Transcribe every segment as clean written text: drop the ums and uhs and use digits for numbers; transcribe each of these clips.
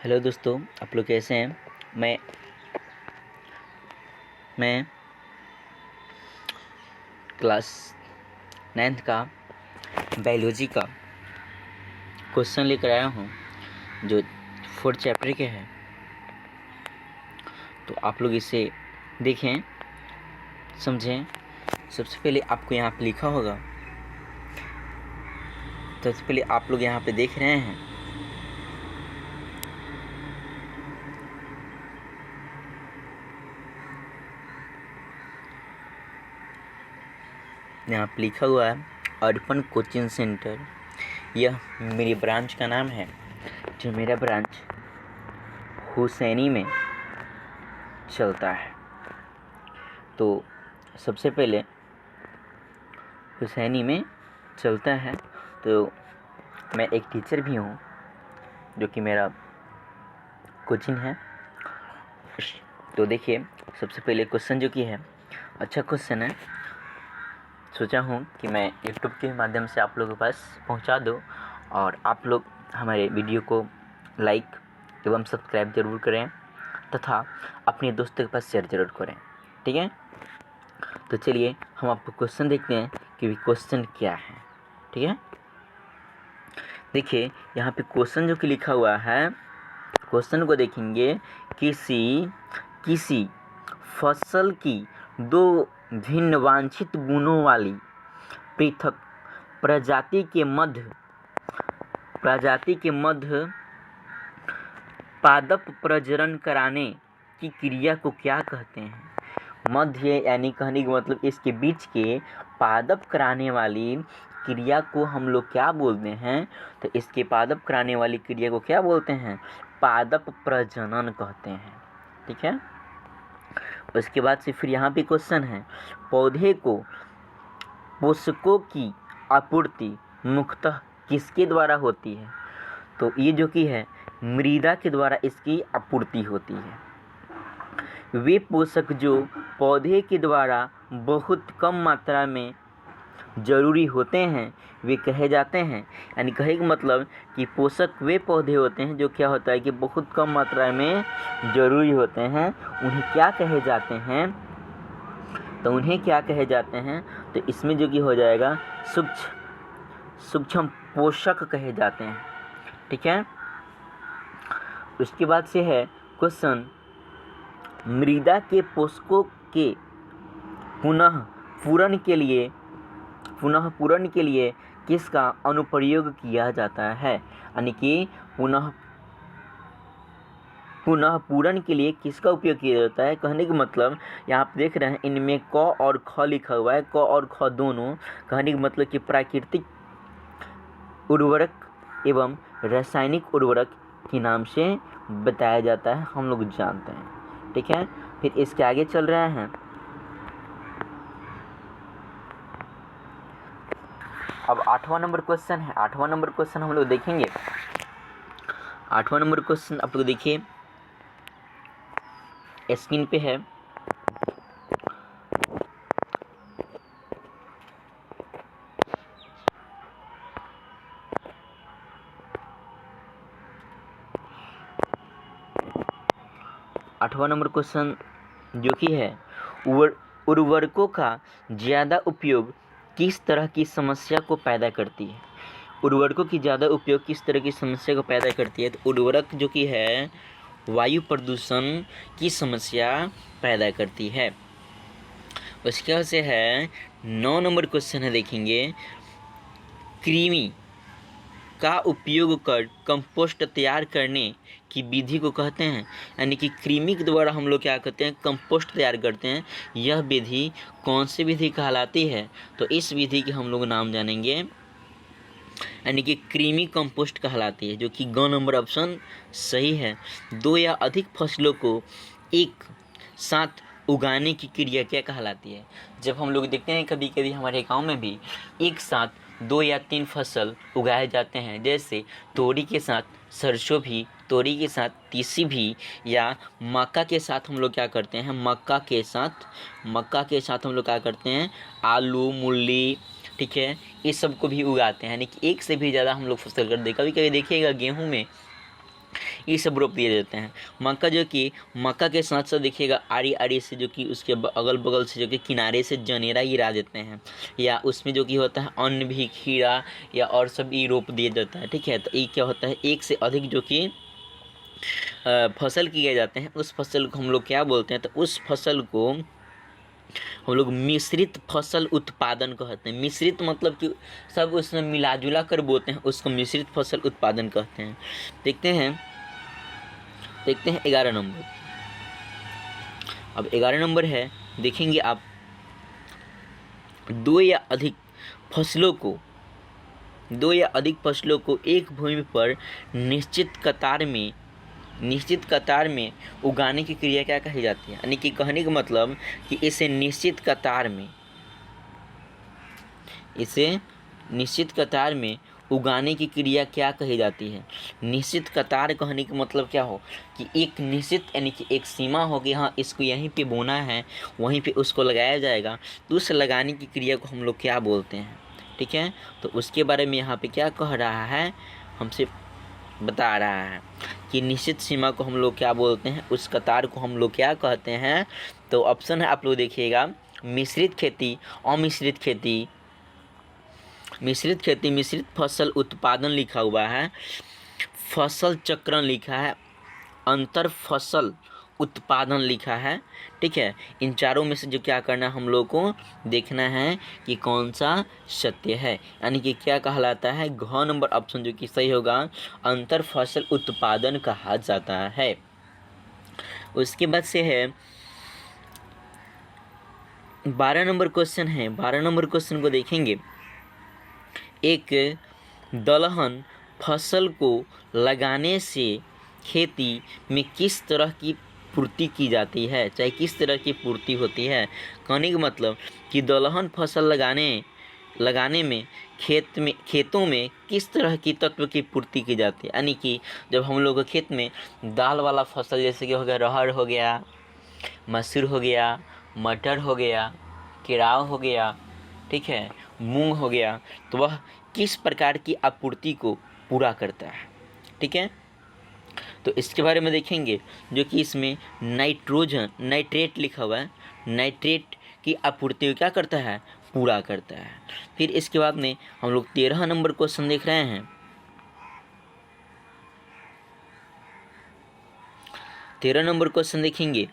Hello दोस्तों, आप लोग कैसे हैं। मैं क्लास 9th का बायोलॉजी का क्वेश्चन लेकर आया हूँ जो 4th चैप्टर के हैं। तो आप लोग इसे देखें, समझें। सबसे पहले आपको यहाँ पे लिखा होगा, सबसे पहले आप लोग यहाँ पे देख रहे हैं यहाँ पे लिखा हुआ है अर्पण कोचिंग सेंटर। यह मेरी ब्रांच का नाम है, जो मेरा ब्रांच हुसैनी में चलता है। तो सबसे पहले हुसैनी में चलता है, तो मैं एक टीचर भी हूँ जो कि मेरा कोचिंग है। तो देखिए, सबसे पहले क्वेश्चन जो कि है अच्छा क्वेश्चन है। सोचा हूँ कि मैं यूट्यूब के माध्यम से आप लोगों के पास पहुँचा दूँ, और आप लोग हमारे वीडियो को लाइक एवं सब्सक्राइब ज़रूर करें तथा अपने दोस्तों के पास शेयर ज़रूर करें। ठीक है, तो चलिए हम आपको क्वेश्चन देखते हैं कि क्वेश्चन क्या है। ठीक है, देखिए यहाँ पे क्वेश्चन जो कि लिखा हुआ है, क्वेश्चन को देखेंगे। किसी फसल की दो भिन्न वांछित गुणों वाली पृथक प्रजाति के मध्य पादप प्रजनन कराने की क्रिया को क्या कहते हैं। मध्य यानी कहने का मतलब इसके बीच के पादप कराने वाली क्रिया को हम लोग क्या बोलते हैं। तो इसके पादप कराने वाली क्रिया को क्या बोलते हैं, पादप प्रजनन कहते हैं। ठीक है, उसके बाद से फिर यहाँ पे क्वेश्चन है, पौधे को पोषकों की आपूर्ति मुख्यतः किसके द्वारा होती है। तो ये जो कि है मृदा के द्वारा इसकी आपूर्ति होती है। वे पोषक जो पौधे के द्वारा बहुत कम मात्रा में जरूरी होते हैं वे कहे जाते हैं। यानी कहे का मतलब कि पोषक वे पौधे होते हैं जो क्या होता है कि बहुत कम मात्रा में जरूरी होते हैं, उन्हें क्या कहे जाते हैं। तो उन्हें क्या कहे जाते हैं, तो इसमें जो कि हो जाएगा सूक्ष्म पोषक कहे जाते हैं। ठीक है, उसके बाद से है क्वेश्चन, मृदा के पोषकों के पुनः पूरण के लिए किसका अनुप्रयोग किया जाता है। यानी कि पुनः पूरण के लिए किसका उपयोग किया जाता है। कहने का मतलब यहाँ आप देख रहे हैं इनमें क और ख लिखा हुआ है, क और ख दोनों। कहने का मतलब कि प्राकृतिक उर्वरक एवं रासायनिक उर्वरक के नाम से बताया जाता है, हम लोग जानते हैं। ठीक है, फिर इसके आगे चल रहे हैं। अब 8वां नंबर क्वेश्चन है। 8वां नंबर क्वेश्चन हम लोग देखेंगे। 8वां नंबर क्वेश्चन आप लोग देखिए, स्क्रीन पे है। आठवां नंबर क्वेश्चन जो कि है, उर्वरकों का ज़्यादा उपयोग किस तरह की समस्या को पैदा करती है। उर्वरकों की ज़्यादा उपयोग किस तरह की समस्या को पैदा करती है। तो उर्वरक जो कि है वायु प्रदूषण की समस्या पैदा करती है। उसके बाद से है 9 नंबर क्वेश्चन है, देखेंगे। कृमि का उपयोग कर कंपोस्ट तैयार करने की विधि को कहते हैं। यानी कि कृमि के द्वारा हम लोग क्या करते हैं, कंपोस्ट तैयार करते हैं। यह विधि कौन सी विधि कहलाती है, तो इस विधि के हम लोग नाम जानेंगे, यानी कि कृमि कंपोस्ट कहलाती है, जो कि ग नंबर ऑप्शन सही है। 2 या अधिक फसलों को एक साथ उगाने की क्रिया क्या कहलाती है। जब हम लोग देखते हैं कभी कभी हमारे गांव में भी एक साथ 2 या 3 फसल उगाए जाते हैं, जैसे तोरी के साथ सरसों भी, तोरी के साथ तीसी भी, या मक्का के साथ हम लोग क्या करते हैं, मक्का के साथ हम लोग क्या करते हैं, आलू, मूली, ठीक है, ये सब को भी उगाते हैं। यानी कि एक से भी ज़्यादा हम लोग फसल करते हैं। कभी कभी देखिएगा गेहूं में ये सब रोप दिए जाते हैं। मक्का जो कि मक्का के साथ साथ देखिएगा आरी आरी से जो कि उसके अगल बगल से जो कि किनारे से जनेरा गिरा देते हैं, या उसमें जो कि होता है अन्न भी, खीरा या और सब ये रोप दिया जाता है। ठीक है, तो ये क्या होता है, एक से अधिक जो कि फसल किए जाते हैं, उस फसल को हम लोग क्या बोलते हैं, तो उस फसल को हम लोग मिश्रित फसल उत्पादन कहते हैं। मिश्रित मतलब कि सब उसमें मिला जुला कर बोते हैं, उसको मिश्रित फसल उत्पादन कहते हैं। देखते हैं 11 नंबर। अब 11 नंबर है, देखेंगे आप, दो या अधिक फसलों को एक भूमि पर निश्चित कतार में उगाने की क्रिया क्या कही जाती है। यानी कि कहने का मतलब कि इसे निश्चित कतार में उगाने की क्रिया क्या कही जाती है। निश्चित कतार कहने का मतलब क्या हो कि एक निश्चित यानी कि एक सीमा होगी, हाँ इसको यहीं पे बोना है, वहीं पे उसको लगाया जाएगा, तो उस लगाने की क्रिया को हम लोग क्या बोलते हैं। ठीक है, तो उसके बारे में यहाँ पे क्या कह रहा है, हमसे बता रहा है कि निश्चित सीमा को हम लोग क्या बोलते हैं, उस कतार को हम लोग क्या कहते हैं। तो ऑप्शन है, आप लोग देखिएगा, मिश्रित खेती, अमिश्रित खेती, मिश्रित फसल उत्पादन लिखा हुआ है, फसल चक्रण लिखा है, अंतर फसल उत्पादन लिखा है। ठीक है, इन चारों में से जो क्या करना है, हम लोग को देखना है कि कौन सा सत्य है, यानी कि क्या कहलाता है। घ नंबर ऑप्शन जो कि सही होगा, अंतर फसल उत्पादन कहा जाता है। उसके बाद से है 12 नंबर क्वेश्चन है। 12 नंबर क्वेश्चन को देखेंगे, एक दलहन फसल को लगाने से खेती में किस तरह की पूर्ति की जाती है, चाहे किस तरह की पूर्ति होती है। कहने का मतलब कि दलहन फसल लगाने में खेतों में किस तरह की तत्व की पूर्ति की जाती है। यानी कि जब हम लोग खेत में दाल वाला फसल, जैसे कि हो गया अरहर हो गया, मसूर हो गया, मटर हो गया, केराव हो गया, ठीक है, मूंग हो गया, तो वह किस प्रकार की आपूर्ति को पूरा करता है। ठीक है, तो इसके बारे में देखेंगे, जो कि इसमें नाइट्रेट लिखा हुआ है, नाइट्रेट की आपूर्ति को क्या करता है, पूरा करता है। फिर इसके बाद में हम लोग 13 नंबर क्वेश्चन देख रहे हैं। 13 नंबर क्वेश्चन देखेंगे।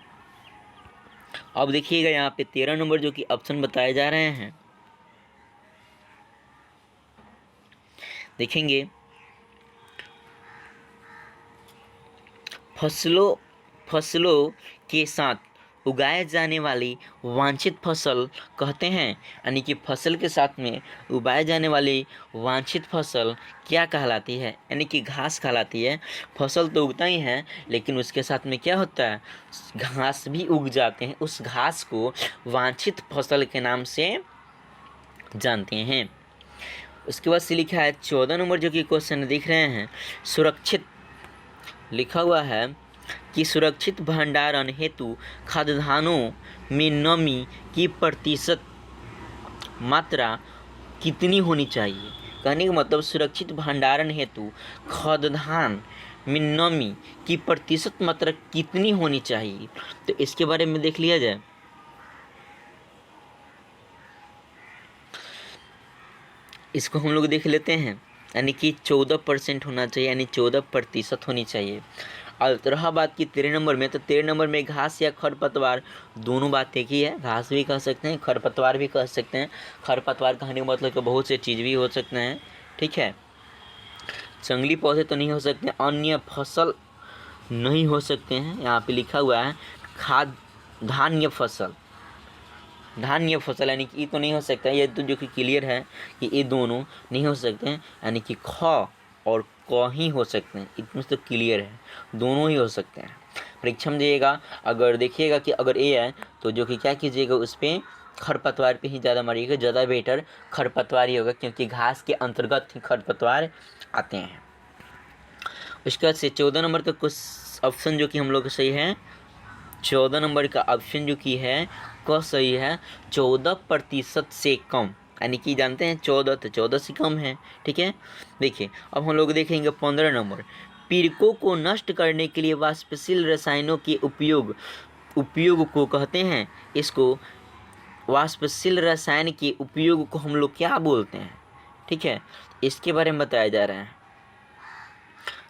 अब देखिएगा यहाँ पे 13 नंबर जो कि ऑप्शन बताए जा रहे हैं, देखेंगे, फसलों के साथ उगाए जाने वाली वांछित फसल कहते हैं। यानी कि फसल के साथ में उगाए जाने वाली वांछित फसल क्या कहलाती है, यानी कि घास कहलाती है। फसल तो उगता ही है, लेकिन उसके साथ में क्या होता है, घास भी उग जाते हैं। उस घास को वांछित फसल के नाम से जानते हैं। उसके बाद से लिखा है 14 नंबर जो कि क्वेश्चन दिख रहे हैं, सुरक्षित लिखा हुआ है कि सुरक्षित भंडारण हेतु खाद्यान्नों में नमी की प्रतिशत मात्रा कितनी होनी चाहिए। कहने का मतलब सुरक्षित भंडारण हेतु खाद्यान्न में नमी की प्रतिशत मात्रा कितनी होनी चाहिए, तो इसके बारे में देख लिया जाए। इसको हम लोग देख लेते हैं, यानी कि 14% होना चाहिए, यानी 14% होनी चाहिए। और रहा बात की 13 नंबर में, तो 13 नंबर में घास या खरपतवार, दोनों बात एक ही है, घास भी कह सकते हैं, खरपतवार भी कह सकते हैं। खरपतवार कहने का मतलब कि बहुत से चीज़ भी हो सकते हैं। ठीक है, जंगली पौधे तो नहीं हो सकते, अन्य फसल नहीं हो सकते हैं। यहाँ पे लिखा हुआ है धान्य फसल, यानी कि ये तो नहीं हो सकता है, ये तो जो कि क्लियर है कि ये दोनों नहीं हो सकते हैं, यानी कि ख और क ही हो सकते हैं, इतने तो क्लियर है, दोनों ही हो सकते हैं। परीक्षा में दिएगा, अगर देखिएगा कि अगर ए है तो जो कि क्या कीजिएगा, उस पर खरपतवार पे ही ज़्यादा मारिएगा, ज़्यादा बेटर खरपतवार ही होगा, क्योंकि घास के अंतर्गत ही खरपतवार आते हैं। उसके बाद से 14 नंबर का कुछ ऑप्शन जो कि हम लोग सही है, 14 नंबर का ऑप्शन जो कि है क सही है, 14% से कम, यानी कि जानते हैं 14 तो 14 से कम है। ठीक है, देखिए अब हम लोग देखेंगे 15 नंबर। पीड़कों को नष्ट करने के लिए वाष्पशील रसायनों के उपयोग को कहते हैं। इसको वाष्पशील रसायन के उपयोग को हम लोग क्या बोलते हैं, ठीक है, इसके बारे में बताया जा रहा है।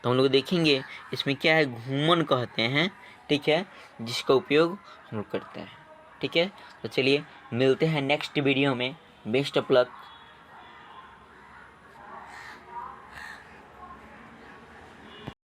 तो हम लोग देखेंगे इसमें क्या है, घूमन कहते हैं, ठीक है, जिसका उपयोग हम लोग करते हैं, ठीक है। तो चलिए मिलते हैं नेक्स्ट वीडियो में। Best of luck.